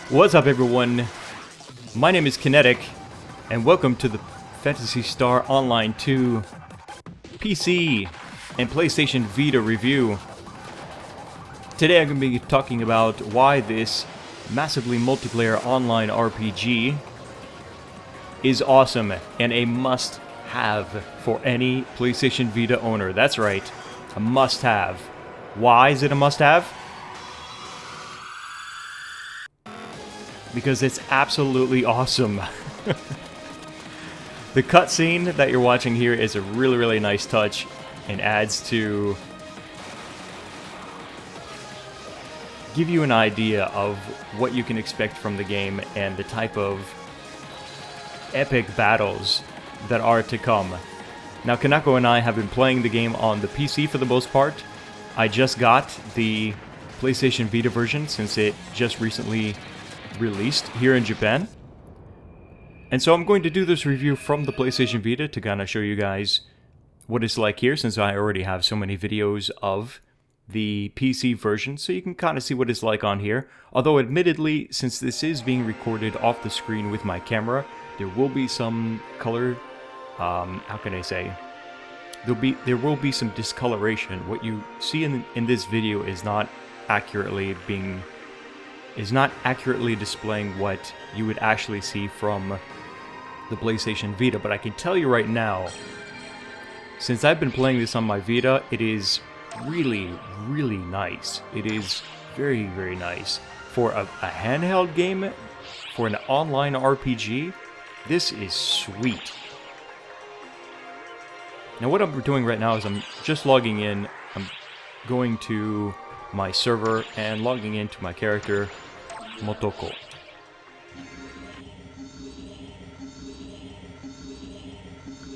What's up, everyone? My name is Kinetic, and welcome to the Phantasy Star Online 2 PC and PlayStation Vita review. Today I'm going to be talking about why this massively multiplayer online RPG is awesome and a must-have for any PlayStation Vita owner. That's right, a must-have. Why is it a must-have? Because it's absolutely awesome. The cutscene that you're watching here is a really nice touch and adds to give you an idea of what you can expect from the game and the type of epic battles that are to come. Now, Kanako and I have been playing the game on the PC for the most part. I just got the PlayStation Vita version since it just recently released here in Japan. And so I'm going to do this review from the PlayStation Vita to kind of show you guys what it's like here, since I already have so many videos of the PC version, so you can kind of see what it's like on here. Although admittedly, since this is being recorded off the screen with my camera, there will be some color, how can I say? There will be some discoloration. What you see in this video is not accurately displaying what you would actually see from the PlayStation Vita, but I can tell you right now, since I've been playing this on my Vita, it is really nice. It is very nice. For a handheld game, for an online RPG, this is sweet. Now what I'm doing right now is I'm just logging in. I'm going to my server and logging into my character, Motoko.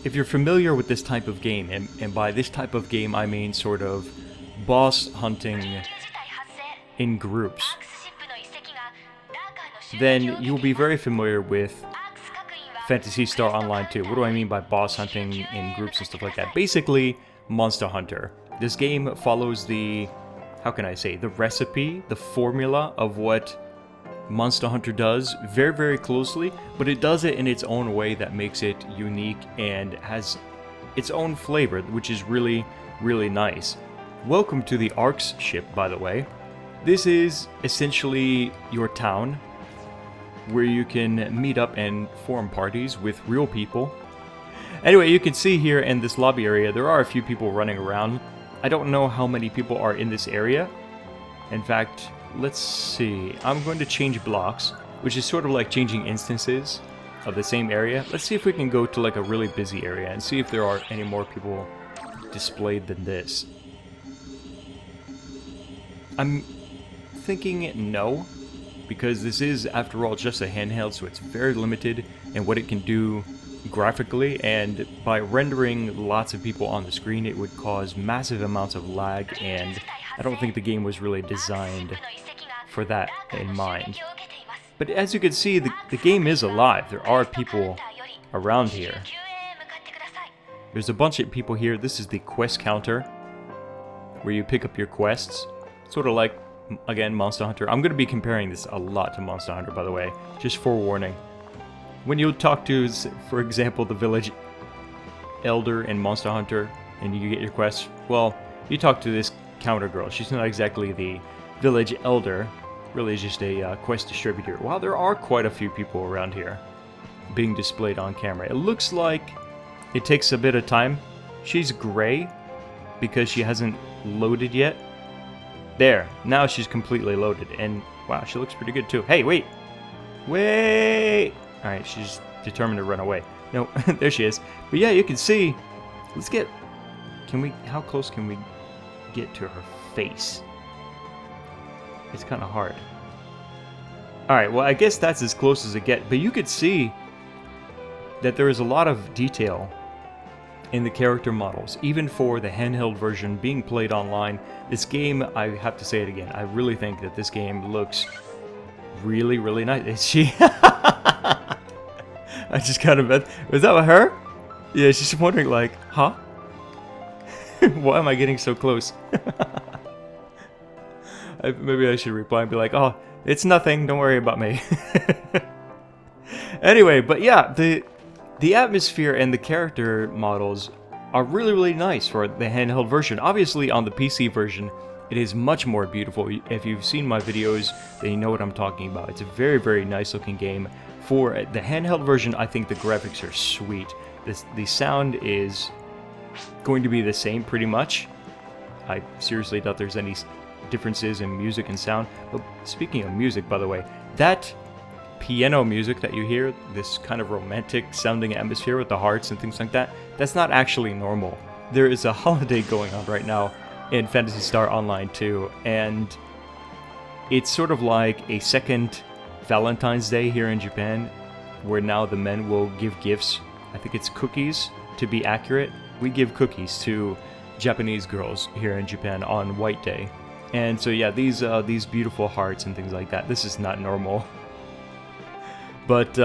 If you're familiar with this type of game, and by this type of game I mean sort of boss hunting in groups, then you'll be very familiar with Phantasy Star Online 2. What do I mean by boss hunting in groups and stuff like that? Basically, Monster Hunter. This game follows the, how can I say, the recipe, the formula of what Monster Hunter does very closely, but it does it in its own way that makes it unique and has its own flavor, which is really nice. Welcome to the Arks ship, by the way. This is essentially your town where you can meet up and form parties with real people. Anyway, you can see here in this lobby area there are a few people running around. I don't know how many people are in this area. In fact, let's see. I'm going to change blocks, which is sort of like changing instances of the same area. Let's see if we can go to like a really busy area and see if there are any more people displayed than this. I'm thinking no, because this is, after all, just a handheld, so it's very limited in what it can do graphically, and by rendering lots of people on the screen it would cause massive amounts of lag, and I don't think the game was really designed for that in mind. But as you can see, the game is alive. There are people around here. There's a bunch of people here. This is the quest counter, where you pick up your quests. Sort of like, again, Monster Hunter. I'm going to be comparing this a lot to Monster Hunter, by the way. Just forewarning. When you talk to, for example, the village elder in Monster Hunter, and you get your quest, well, you talk to this counter girl. She's not exactly the village elder, really just a quest distributor. Wow, there are quite a few people around here being displayed on camera. It looks like it takes a bit of time. She's gray because she hasn't loaded yet. There, now she's completely loaded, and wow, she looks pretty good too. Hey, wait! Alright, she's determined to run away. No, there she is. But yeah, you can see, how close can we get to her face? It's kind of hard. Alright, well, I guess that's as close as it gets, but you could see that there is a lot of detail in the character models, even for the handheld version being played online. This game, I have to say it again, I really think that this game looks really nice. I just kind of bet. Was that her? Yeah, she's wondering like, huh? Why am I getting so close? Maybe I should reply and be like, oh, It's nothing, don't worry about me. Anyway, but yeah, the atmosphere and the character models are really, really nice for the handheld version. Obviously, on the PC version, it is much more beautiful. If you've seen my videos, then you know what I'm talking about. It's a very, very nice looking game. For the handheld version, I think the graphics are sweet. The sound is going to be the same pretty much. I seriously doubt there's any differences in music and sound. But speaking of music, by the way, that piano music that you hear, this kind of romantic sounding atmosphere with the hearts and things like that, that's not actually normal. There is a holiday going on right now in Phantasy Star Online 2, and it's sort of like a second Valentine's Day here in Japan, where now the men will give gifts. I think it's cookies, to be accurate. We give cookies to Japanese girls here in Japan on White Day. And so yeah, these beautiful hearts and things like that, this is not normal. But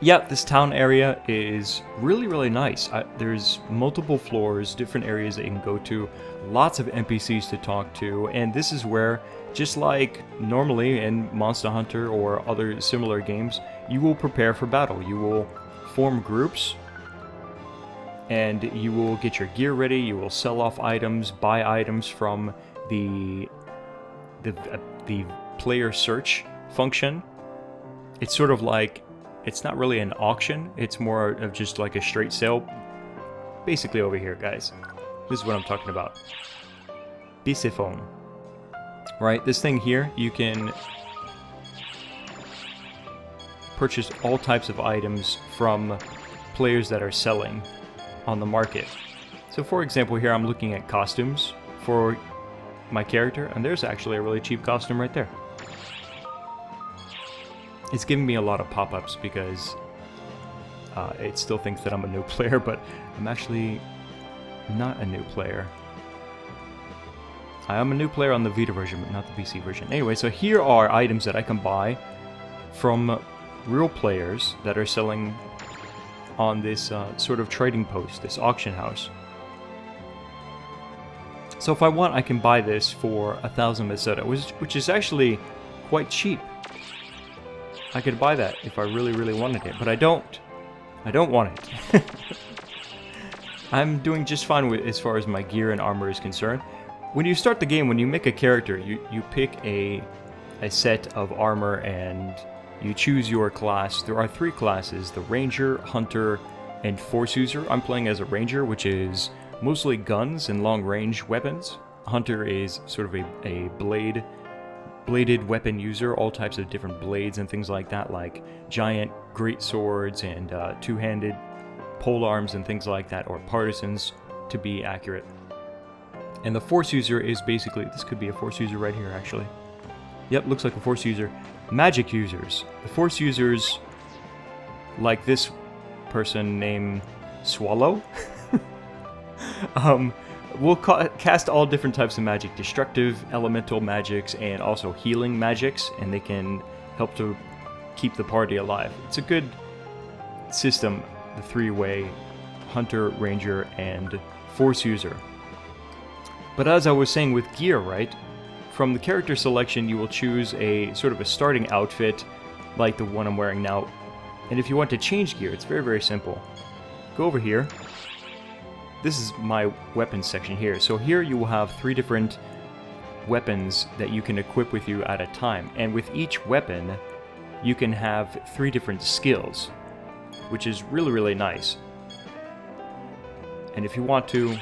yeah, this town area is really, really nice. There's multiple floors, different areas that you can go to, lots of NPCs to talk to, and this is where, just like normally in Monster Hunter or other similar games, you will prepare for battle. You will form groups, and you will get your gear ready, you will sell off items, buy items from the player search function. It's sort of like, it's not really an auction, it's more of just like a straight sale. Basically over here, guys. This is what I'm talking about. Bisiphone. Right, this thing here, you can purchase all types of items from players that are selling on the market. So for example, here I'm looking at costumes for my character, and there's actually a really cheap costume right there. It's giving me a lot of pop-ups because it still thinks that I'm a new player, but I'm actually not a new player. I am a new player on the Vita version, but not the PC version. Anyway, so here are items that I can buy from real players that are selling on this sort of trading post, this auction house. So if I want, I can buy this for 1,000 Meseta, which is actually quite cheap. I could buy that if I really, really wanted it, but I don't. I don't want it. I'm doing just fine with as far as my gear and armor is concerned. When you start the game, when you make a character, you pick a set of armor and you choose your class. There are 3 classes: the Ranger, Hunter, and Force User. I'm playing as a Ranger, which is mostly guns and long-range weapons. Hunter is sort of a bladed weapon user, all types of different blades and things like that, like giant great swords and two-handed pole arms and things like that, or partisans, to be accurate. And the Force User is basically, this could be a Force User right here, actually. Yep, looks like a Force User. Magic users. The Force Users, like this person named Swallow, will cast all different types of magic, destructive, elemental magics, and also healing magics, and they can help to keep the party alive. It's a good system, the 3-way Hunter, Ranger, and Force User. But as I was saying with gear, right? From the character selection, you will choose a sort of a starting outfit, like the one I'm wearing now. And if you want to change gear, it's very, very simple. Go over here. This is my weapons section here. So here you will have 3 different weapons that you can equip with you at a time. And with each weapon, you can have 3 different skills, which is really, really nice. And if you want to,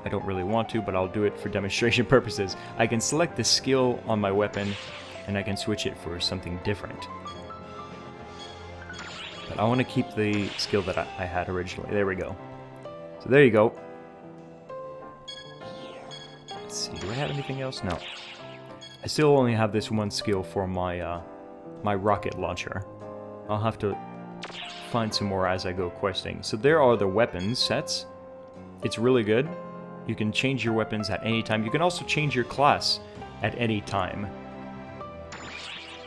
I don't really want to, but I'll do it for demonstration purposes. I can select the skill on my weapon, and I can switch it for something different. But I want to keep the skill that I had originally. There we go. So there you go. Let's see, do I have anything else? No. I still only have this one skill for my my rocket launcher. I'll have to find some more as I go questing. So there are the weapons sets. It's really good. You can change your weapons at any time. You can also change your class at any time.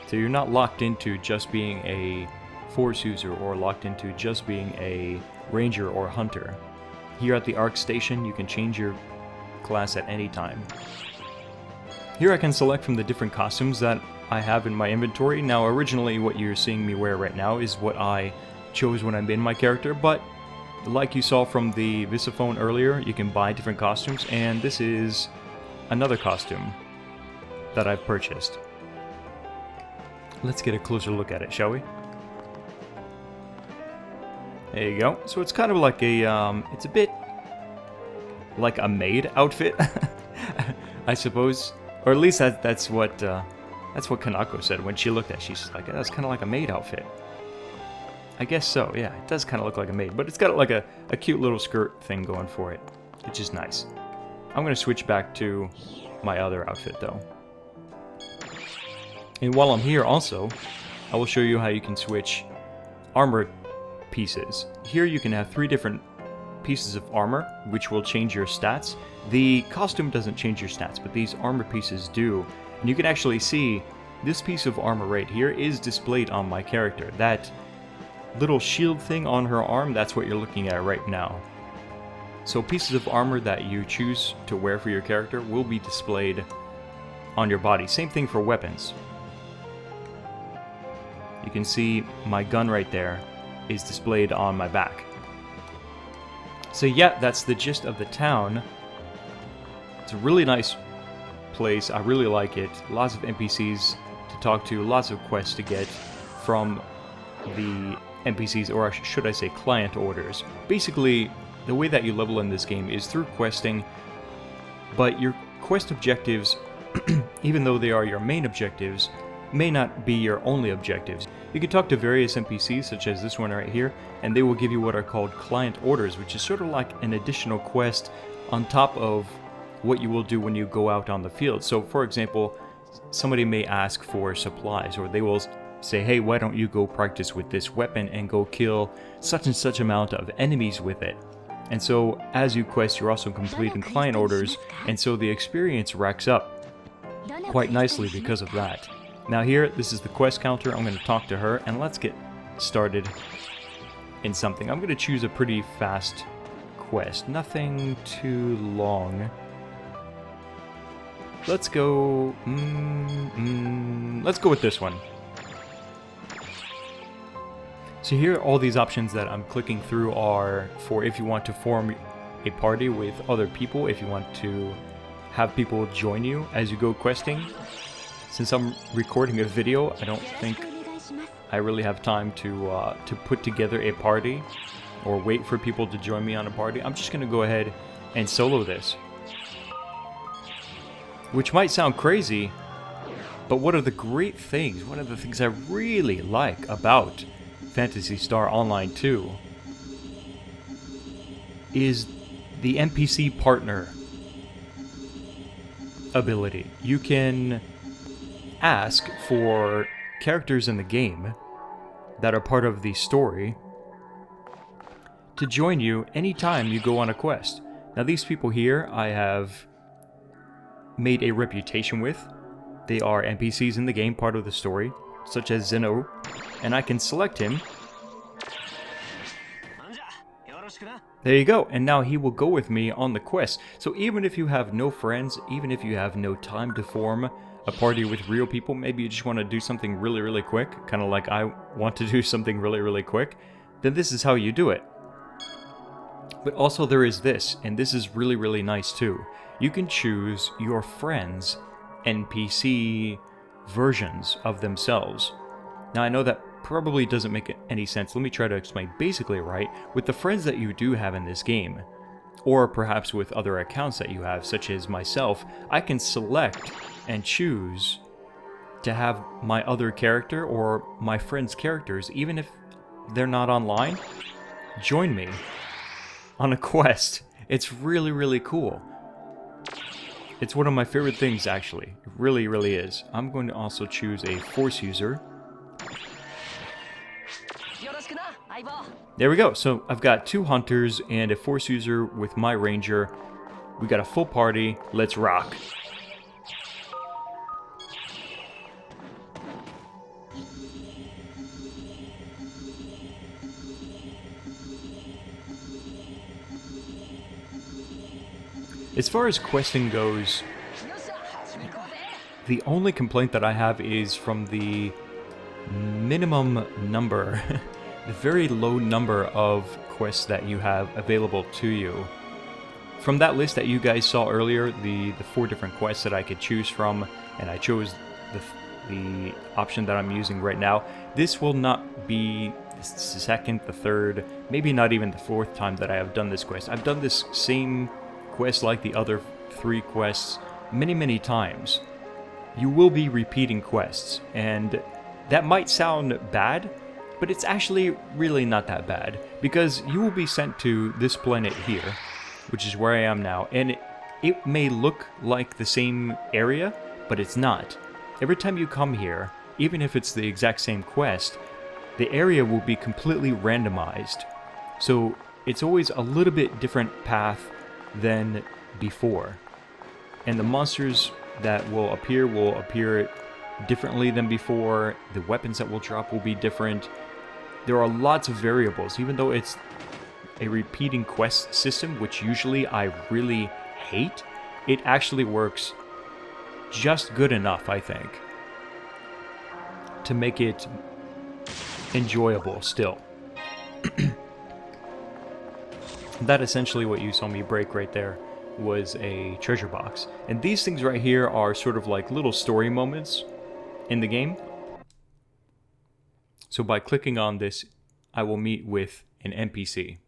So you're not locked into just being a Force User or locked into just being a Ranger or Hunter. Here at the Arc Station, you can change your class at any time. Here I can select from the different costumes that I have in my inventory. Now, originally what you're seeing me wear right now is what I chose when I made my character, but like you saw from the Visiphone earlier, you can buy different costumes, and this is another costume that I've purchased. Let's get a closer look at it, shall we? There you go. So it's kind of like a, it's a bit like a maid outfit, I suppose. Or at least that's what Kanako said when she looked at it. She's like, that's kind of like a maid outfit. I guess so, yeah. It does kind of look like a maid, but it's got like a cute little skirt thing going for it, which is nice. I'm going to switch back to my other outfit, though. And while I'm here also, I will show you how you can switch armor pieces. Here you can have 3 different pieces of armor, which will change your stats. The costume doesn't change your stats, but these armor pieces do. And you can actually see this piece of armor right here is displayed on my character. That little shield thing on her arm, that's what you're looking at right now. So pieces of armor that you choose to wear for your character will be displayed on your body. Same thing for weapons. You can see my gun right there is displayed on my back. So yeah, that's the gist of the town. It's a really nice place. I really like it. Lots of NPCs to talk to, lots of quests to get from the NPCs, or should I say client orders. Basically, the way that you level in this game is through questing, but your quest objectives, even though they are your main objectives, may not be your only objectives. You can talk to various NPCs, such as this one right here, and they will give you what are called client orders, which is sort of like an additional quest on top of what you will do when you go out on the field. So, for example, somebody may ask for supplies, or they will say, hey, why don't you go practice with this weapon and go kill such and such amount of enemies with it. And so as you quest, you're also completing client orders, and so the experience racks up quite nicely because of that. Now here, this is the quest counter. I'm going to talk to her, and let's get started in something. I'm going to choose a pretty fast quest, nothing too long. Let's go, let's go with this one. So here, all these options that I'm clicking through are for if you want to form a party with other people, if you want to have people join you as you go questing. Since I'm recording a video, I don't think I really have time to put together a party or wait for people to join me on a party. I'm just going to go ahead and solo this. Which might sound crazy, but one of the great things, one of the things I really like about Phantasy Star Online 2 is the NPC partner ability. You can ask for characters in the game that are part of the story to join you anytime you go on a quest. Now these people here I have made a reputation with. They are NPCs in the game, part of the story, such as Zeno, and I can select him. There you go, and now he will go with me on the quest. So even if you have no friends, even if you have no time to form a party with real people, maybe you just want to do something really, really quick, kind of like I want to do something really, really quick, then this is how you do it. But also there is this, and this is really, really nice too. You can choose your friends' NPC versions of themselves. Now I know that probably doesn't make any sense. Let me try to explain. Basically, right, with the friends that you do have in this game, or perhaps with other accounts that you have, such as myself, I can select and choose to have my other character or my friend's characters, even if they're not online, join me on a quest. It's really, really cool. It's one of my favorite things, actually. It really, really is. I'm going to also choose a Force user. There we go. So I've got 2 hunters and a Force user with my ranger. We got a full party. Let's rock. As far as questing goes, The only complaint that I have is from the minimum number, the very low number of quests that you have available to you. From that list that you guys saw earlier, the 4 different quests that I could choose from, and I chose the option that I'm using right now, this will not be the second, the third, maybe not even the 4th time that I have done this quest. I've done this same quest like the other 3 quests many times. You will be repeating quests, and that might sound bad, but it's actually really not that bad, because you will be sent to this planet here, which is where I am now, and it may look like the same area, but it's not. Every time you come here, even if it's the exact same quest, the area will be completely randomized. So it's always a little bit different path than before. And the monsters that will appear differently than before. The weapons that will drop will be different. There are lots of variables, even though it's a repeating quest system, which usually I really hate. It actually works just good enough, I think, to make it enjoyable still. That essentially what you saw me break right there was a treasure box. And these things right here are sort of like little story moments in the game. So by clicking on this, I will meet with an NPC.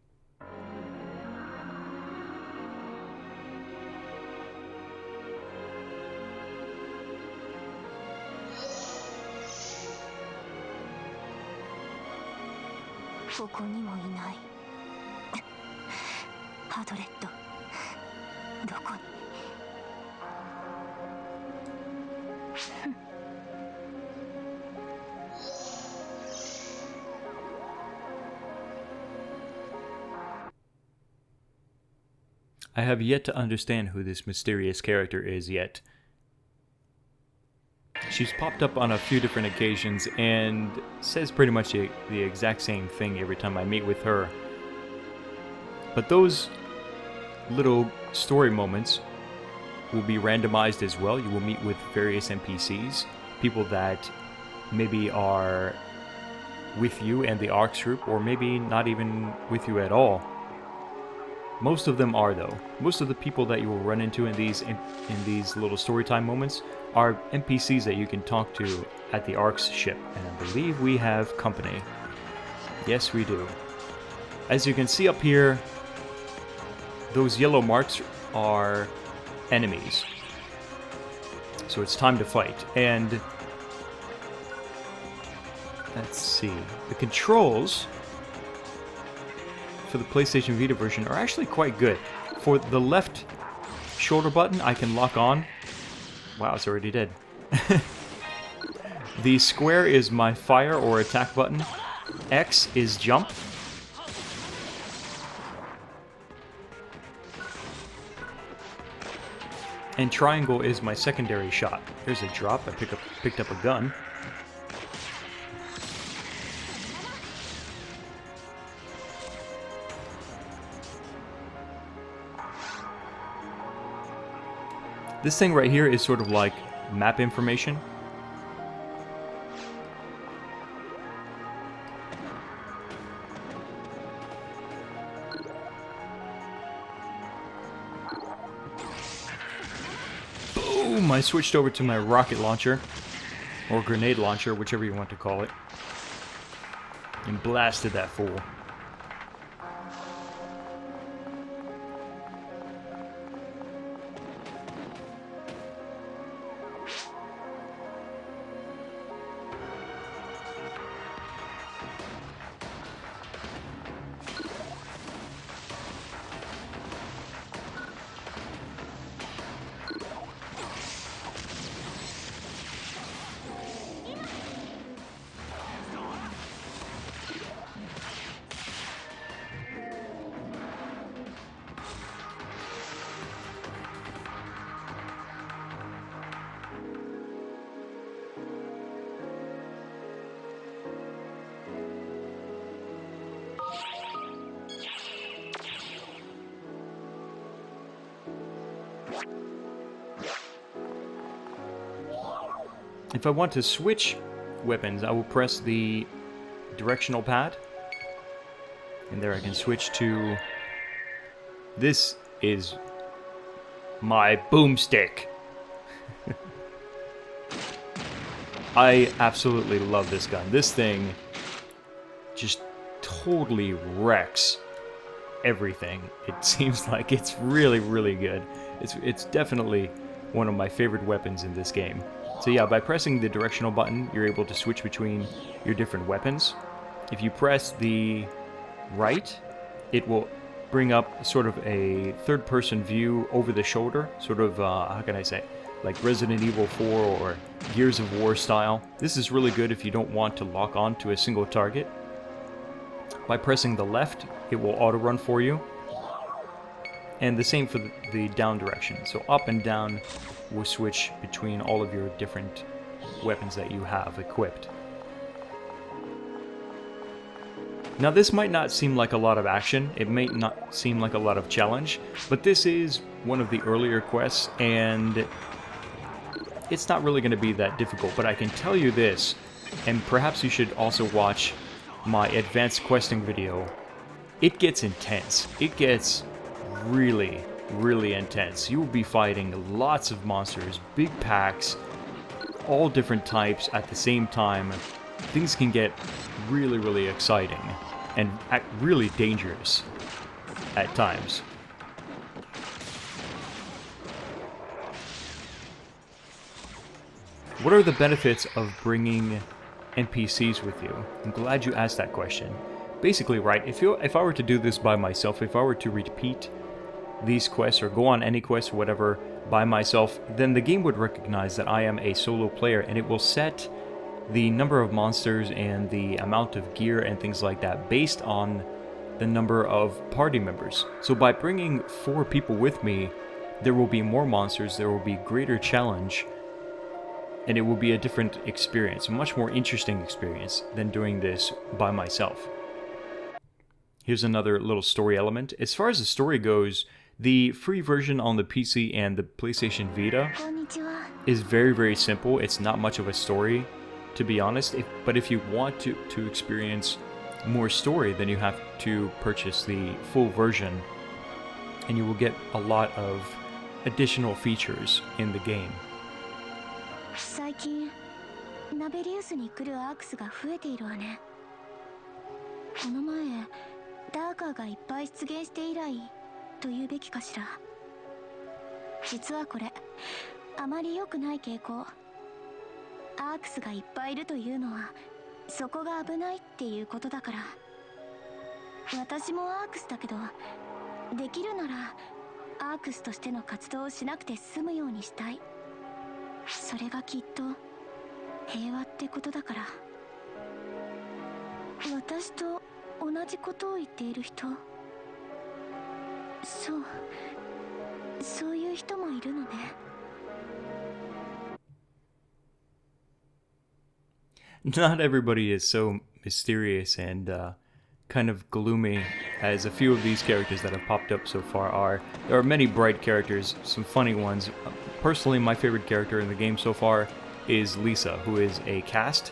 I have yet to understand who this mysterious character is yet. She's popped up on a few different occasions and says pretty much the exact same thing every time I meet with her. But those little story moments will be randomized as well. You will meet with various NPCs, people that maybe are with you and the ARX group, or maybe not even with you at all. Most of them are, though. Most of the people that you will run into in these little storytime moments are NPCs that you can talk to at the ARX ship, and I believe we have company. Yes, we do. As you can see up here, those yellow marks are enemies. So it's time to fight. And let's see. The controls for the PlayStation Vita version are actually quite good. For the left shoulder button, I can lock on. Wow, it's already dead. The square is my fire or attack button. X is jump. And triangle is my secondary shot. Here's a drop. I picked up a gun. This thing right here is sort of like map information. Boom! I switched over to my rocket launcher, or grenade launcher, whichever you want to call it, and blasted that fool. If I want to switch weapons, I will press the directional pad. And there I can switch to... This is my boomstick. I absolutely love this gun. This thing just totally wrecks everything. It seems like it's really, really good. It's definitely one of my favorite weapons in this game. So yeah, by pressing the directional button, you're able to switch between your different weapons. If you press the right, it will bring up sort of a third-person view over the shoulder, sort of, how can I say, like Resident Evil 4 or Gears of War style. This is really good if you don't want to lock on to a single target. By pressing the left, it will auto-run for you. And the same for the down direction. So up and down will switch between all of your different weapons that you have equipped. Now this might not seem like a lot of action, it may not seem like a lot of challenge, but this is one of the earlier quests, and it's not really going to be that difficult, but I can tell you this, and perhaps you should also watch my advanced questing video. It gets intense. It gets really, really intense. You will be fighting lots of monsters, big packs, all different types at the same time. Things can get really, really exciting and really dangerous at times. What are the benefits of bringing NPCs with you? I'm glad you asked that question. Basically, right, if I were to do this by myself, if I were to repeat these quests or go on any quest or whatever by myself, then the game would recognize that I am a solo player, and it will set the number of monsters and the amount of gear and things like that based on the number of party members. So by bringing 4 people with me, there will be more monsters, there will be greater challenge, and it will be a different experience, a much more interesting experience than doing this by myself. Here's another little story element. As far as the story goes, the free version on the PC and the PlayStation Vita is very, very simple. It's not much of a story, to be honest. But if you want to experience more story, then you have to purchase the full version, and you will get a lot of additional features in the game. 最近ナベリウスに来るアークスが増えているわね。この前ダーカーがいっぱい出現して以来と言うべきかしら。実はこれあまり良くない傾向。アークスがいっぱいいるというのはそこが危ないっていうことだから。私もアークスだけど、できるならアークスとしての活動をしなくて済むようにしたい。それがきっと平和ってことだから。私と同じことを言っている人、そういう人もいるのね。Not everybody is so mysterious and kind of gloomy as a few of these characters that have popped up so far are. There are many bright characters, some funny ones. Personally, my favorite character in the game so far is Lisa, who is a caste.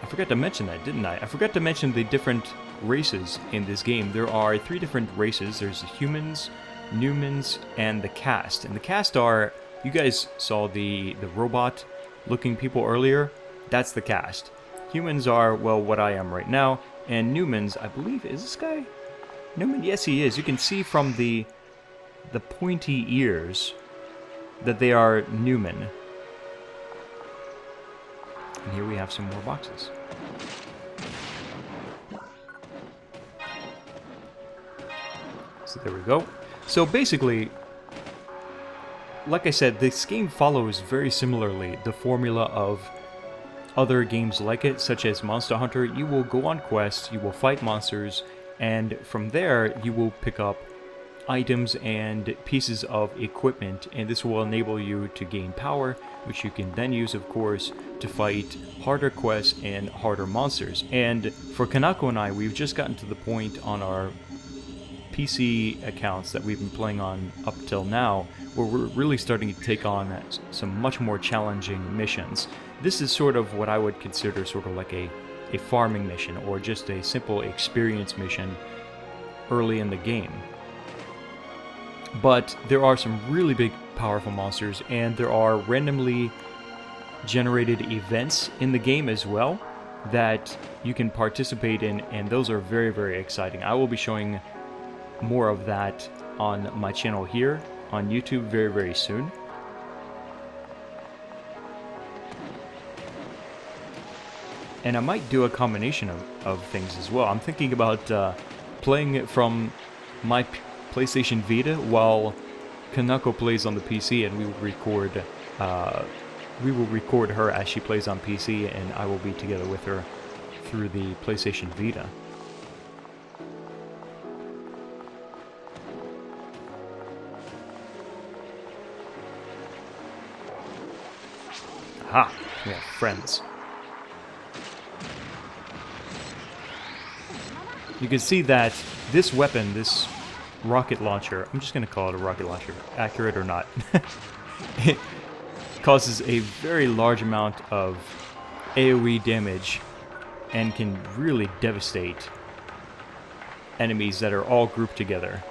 I forgot to mention that, didn't I? I forgot to mention the different races in this game. There are 3 different races. There's the humans, Newmans, and the caste. And the caste are, you guys saw the robot-looking people earlier. That's the caste. Humans are, well, what I am right now. And Newmans, I believe, is this guy Newman? Yes, he is. You can see from the pointy ears that they are Newman. And here we have some more boxes. So there we go. So basically, like I said, this game follows very similarly the formula of other games like it, such as Monster Hunter. You will go on quests, you will fight monsters, and from there you will pick up items and pieces of equipment, and this will enable you to gain power, which you can then use, of course, to fight harder quests and harder monsters. And for Kanako and I, we've just gotten to the point on our PC accounts that we've been playing on up till now, where we're really starting to take on some much more challenging missions. This is sort of what I would consider sort of like a farming mission, or just a simple experience mission early in the game. But there are some really big, powerful monsters, and there are randomly generated events in the game as well that you can participate in, and those are very, very exciting. I will be showing more of that on my channel here on YouTube very, very soon. And I might do a combination of things as well. I'm thinking about playing it from my PlayStation Vita while Kanako plays on the PC, and we will record her as she plays on PC, and I will be together with her through the PlayStation Vita. Aha! We have friends. You can see that this weapon, this rocket launcher, I'm just going to call it a rocket launcher, accurate or not, it causes a very large amount of AoE damage and can really devastate enemies that are all grouped together.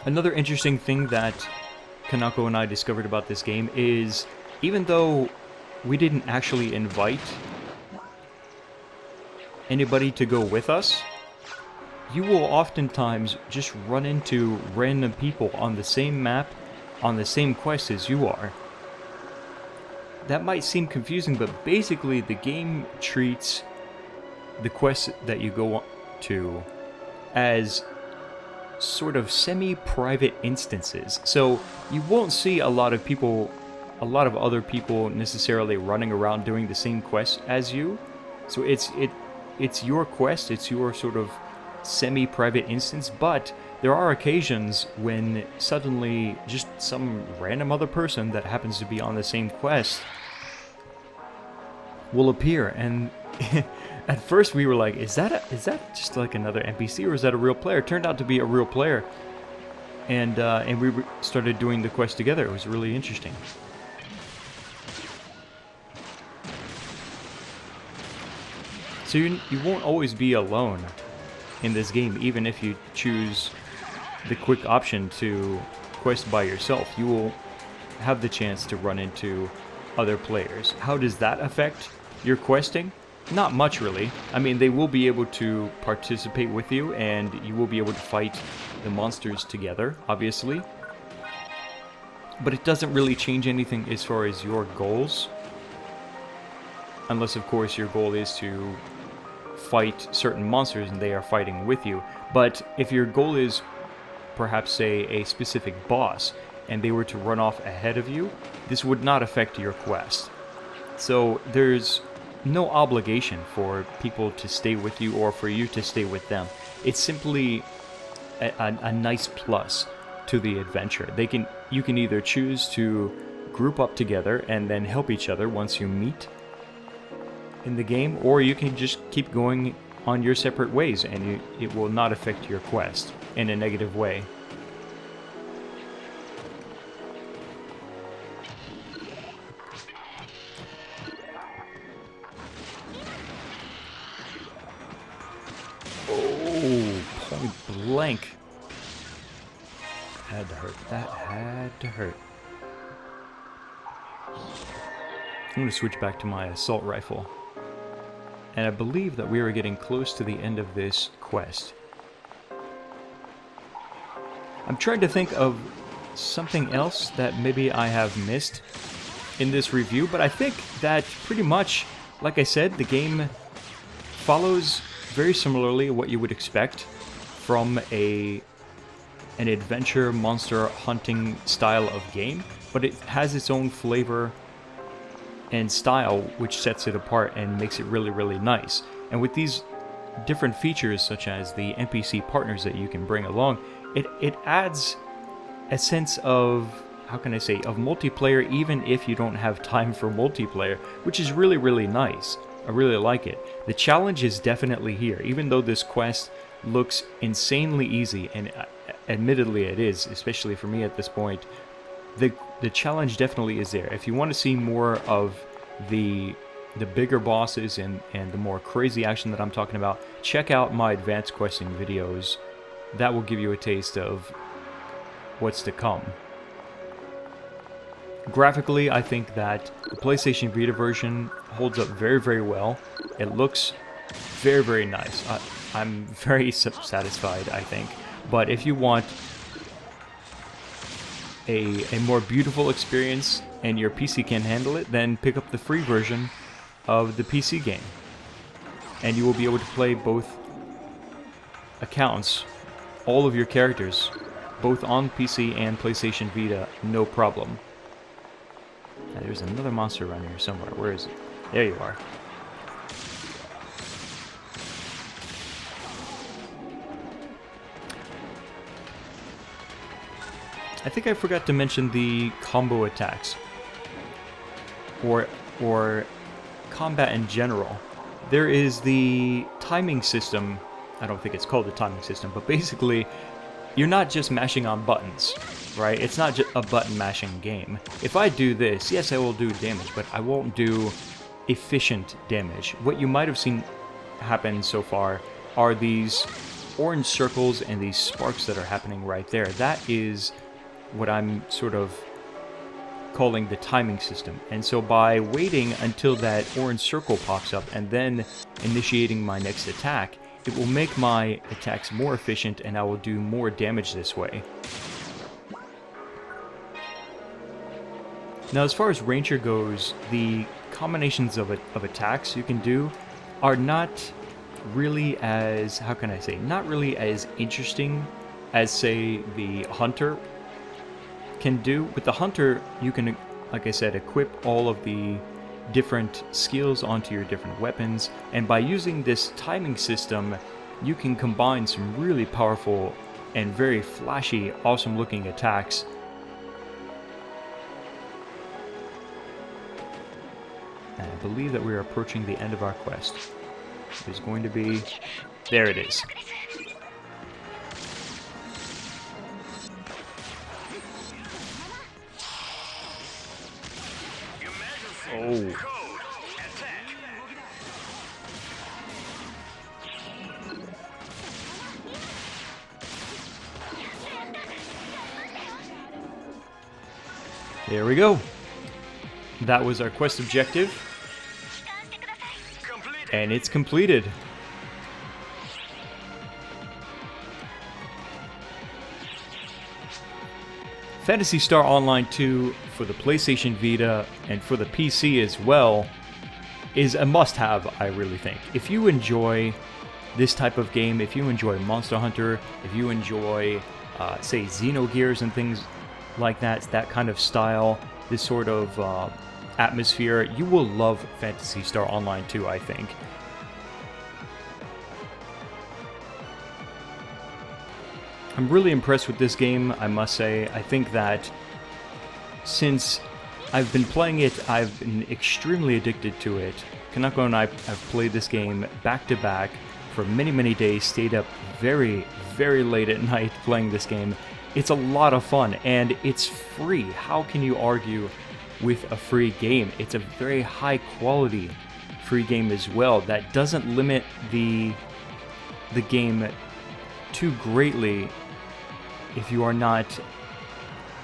Another interesting thing that Kanako and I discovered about this game is, even though we didn't actually invite anybody to go with us, you will oftentimes just run into random people on the same map, on the same quest as you are. That might seem confusing, but basically the game treats the quests that you go to as sort of semi-private instances. So you won't see a lot of other people necessarily running around doing the same quest as you. So it's your quest, it's your sort of semi-private instance, but there are occasions when suddenly just some random other person that happens to be on the same quest will appear, and at first we were like, is that just like another NPC, or is that a real player? It turned out to be a real player, and we started doing the quest together. It was really interesting. So you won't always be alone in this game, even if you choose the quick option to quest by yourself. You will have the chance to run into other players. How does that affect your questing? Not much, really. I mean, they will be able to participate with you, and you will be able to fight the monsters together, obviously. But it doesn't really change anything as far as your goals. Unless, of course, your goal is to fight certain monsters and they are fighting with you. But if your goal is perhaps, say, a specific boss, and they were to run off ahead of you, this would not affect your quest. So there's no obligation for people to stay with you or for you to stay with them. It's simply a nice plus to the adventure. You can either choose to group up together and then help each other once you meet in the game, or you can just keep going on your separate ways, and it will not affect your quest in a negative way. Oh, point blank. Had to hurt. That had to hurt. I'm going to switch back to my assault rifle. And I believe that we are getting close to the end of this quest. I'm trying to think of something else that maybe I have missed in this review, but I think that pretty much, like I said, the game follows very similarly what you would expect from an adventure monster hunting style of game, but it has its own flavor and style which sets it apart and makes it really, really nice. And with these different features, such as the NPC partners that you can bring along, it adds a sense of, how can I say, of multiplayer, even if you don't have time for multiplayer, which is really, really nice. I really like it. The challenge is definitely here, even though this quest looks insanely easy, and admittedly it is, especially for me at this point. The challenge definitely is there. If you want to see more of the bigger bosses and the more crazy action that I'm talking about, check out my advanced questing videos. That will give you a taste of what's to come. Graphically, I think that the PlayStation Vita version holds up very, very well. It looks very, very nice. I'm very satisfied, I think. But if you want a more beautiful experience and your PC can handle it, then pick up the free version of the PC game. And you will be able to play both accounts, all of your characters, both on PC and PlayStation Vita, no problem. Now, there's another monster around here somewhere. Where is it? There you are. I think I forgot to mention the combo attacks. Or combat in general. There is the timing system. I don't think it's called the timing system, but basically, you're not just mashing on buttons, right? It's not just a button mashing game. If I do this, yes, I will do damage, but I won't do efficient damage. What you might have seen happen so far are these orange circles and these sparks that are happening right there. That is what I'm sort of calling the timing system. And so by waiting until that orange circle pops up and then initiating my next attack, it will make my attacks more efficient and I will do more damage this way. Now, as far as Ranger goes, the combinations of attacks you can do are not really as, how can I say, not really as interesting as, say, the Hunter can do. With the Hunter, you can, like I said, equip all of the different skills onto your different weapons, and by using this timing system, you can combine some really powerful and very flashy, awesome looking attacks. And I believe that we are approaching the end of our quest. There's going to be... There it is. Oh. There we go. That was our quest objective. And it's completed. Phantasy Star Online 2 for the PlayStation Vita and for the PC as well is a must-have, I really think. If you enjoy this type of game, if you enjoy Monster Hunter, if you enjoy, say, Xenogears and things like that kind of style, this sort of atmosphere, you will love Phantasy Star Online 2, I think. I'm really impressed with this game, I must say. I think that since I've been playing it, I've been extremely addicted to it. Kanako and I have played this game back to back for many, many days, stayed up very, very late at night playing this game. It's a lot of fun, and it's free. How can you argue with a free game? It's a very high quality free game as well that doesn't limit the game too greatly if you are not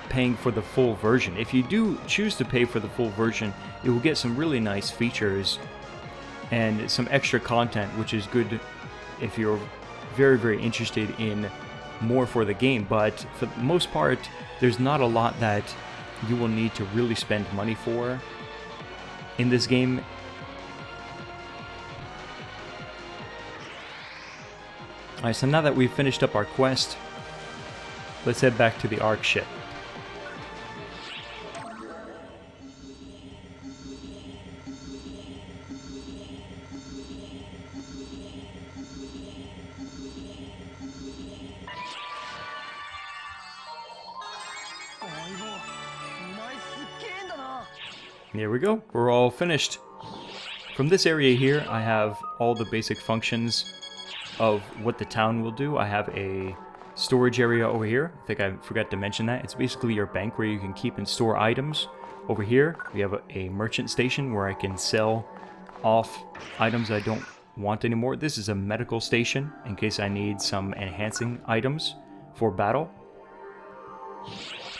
paying for the full version. If you do choose to pay for the full version, you will get some really nice features and some extra content, which is good if you're very, very interested in more for the game. But for the most part, there's not a lot that you will need to really spend money for in this game. Alright, so now that we've finished up our quest, let's head back to the Ark ship. Here we go, we're all finished. From this area here, I have all the basic functions of what the town will do. I have a storage area over here. I think I forgot to mention that. It's basically your bank where you can keep and store items. Over here, we have a merchant station where I can sell off items I don't want anymore. This is a medical station in case I need some enhancing items for battle.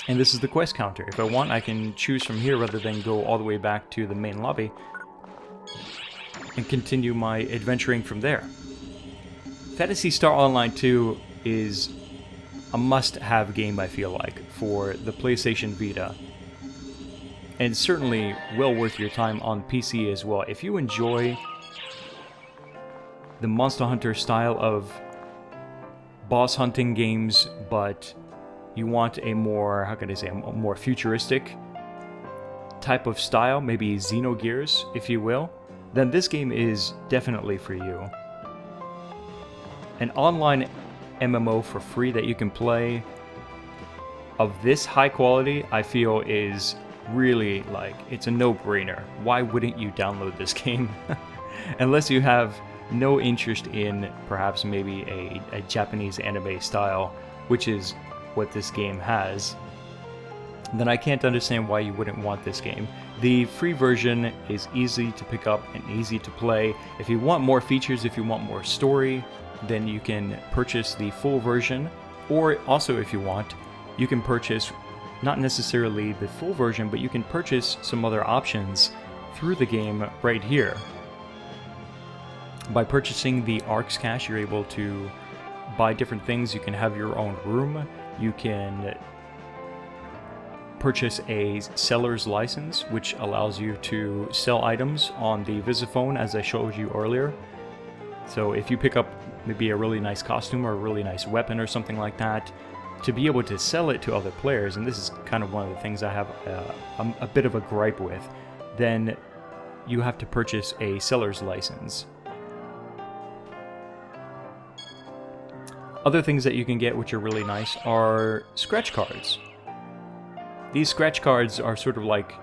And this is the quest counter. If I want, I can choose from here rather than go all the way back to the main lobby and continue my adventuring from there. Phantasy Star Online 2 is a must-have game, I feel like, for the PlayStation Vita. And certainly well worth your time on PC as well. If you enjoy the Monster Hunter style of boss hunting games, but you want a more, how can I say, a more futuristic type of style, maybe Xenogears, if you will, then this game is definitely for you. An online MMO for free that you can play of this high quality, I feel is really, like, it's a no-brainer. Why wouldn't you download this game? Unless you have no interest in perhaps maybe a Japanese anime style, which is what this game has, then I can't understand why you wouldn't want this game. The free version is easy to pick up and easy to play. If you want more features, if you want more story, then you can purchase the full version, or also if you want, you can purchase not necessarily the full version, but you can purchase some other options through the game right here. By purchasing the ARX cash, you're able to buy different things. You can have your own room, you can purchase a seller's license, which allows you to sell items on the Visiphone, as I showed you earlier. So if you pick up maybe a really nice costume or a really nice weapon or something like that, to be able to sell it to other players, and this is kind of one of the things I have a bit of a gripe with, then you have to purchase a seller's license. Other things that you can get which are really nice are scratch cards. These scratch cards are sort of like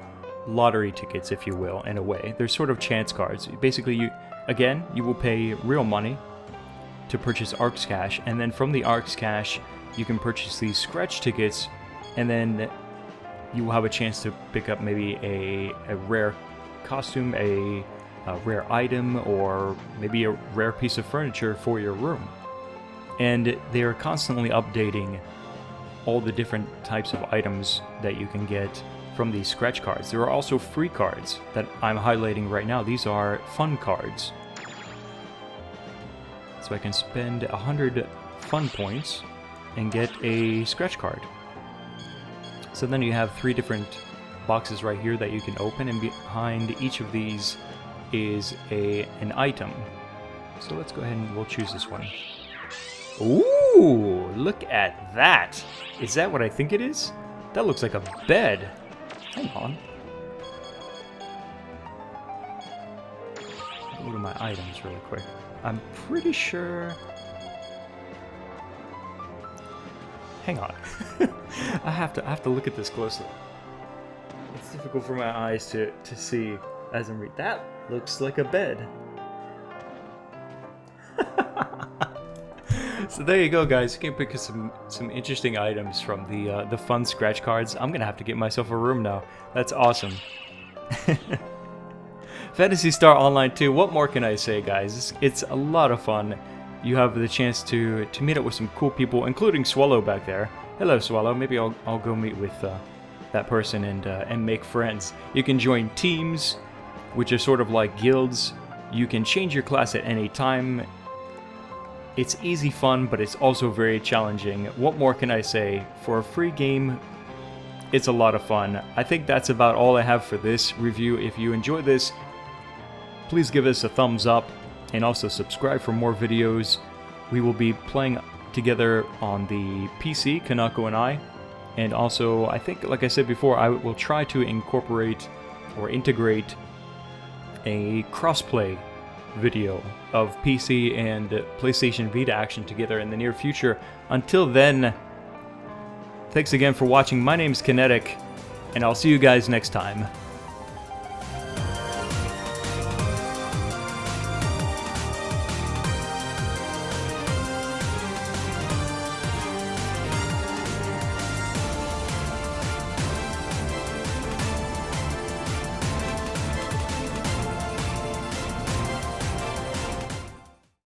lottery tickets, if you will, in a way. They're sort of chance cards. Basically, you will pay real money to purchase ARX cash, and then from the ARX cash, you can purchase these scratch tickets, and then you will have a chance to pick up maybe a rare costume, a rare item, or maybe a rare piece of furniture for your room. And they are constantly updating all the different types of items that you can get from these scratch cards. There are also free cards that I'm highlighting right now. These are fun cards. So I can spend 100 fun points and get a scratch card. So then you have 3 different boxes right here that you can open, and behind each of these is an item. So let's go ahead and we'll choose this one. Ooh, look at that! Is that what I think it is? That looks like a bed. Hang on. Go to my items really quick. I'm pretty sure... Hang on. I have to look at this closely. It's difficult for my eyes to see as I'm reading. That looks like a bed. So there you go, guys. You can pick up some interesting items from the fun scratch cards. I'm gonna have to get myself a room now. That's awesome. Phantasy Star Online 2. What more can I say, guys? It's a lot of fun. You have the chance to meet up with some cool people, including Swallow back there. Hello, Swallow. Maybe I'll go meet with that person and make friends. You can join teams, which are sort of like guilds. You can change your class at any time. It's easy fun, but it's also very challenging. What more can I say? For a free game, it's a lot of fun. I think that's about all I have for this review. If you enjoyed this, please give us a thumbs up and also subscribe for more videos. We will be playing together on the PC, Kanako and I. And also, I think, like I said before, I will try to incorporate or integrate a crossplay video of PC and PlayStation Vita action together in the near future. Until then, thanks again for watching. My name's Kinetic, and I'll see you guys next time.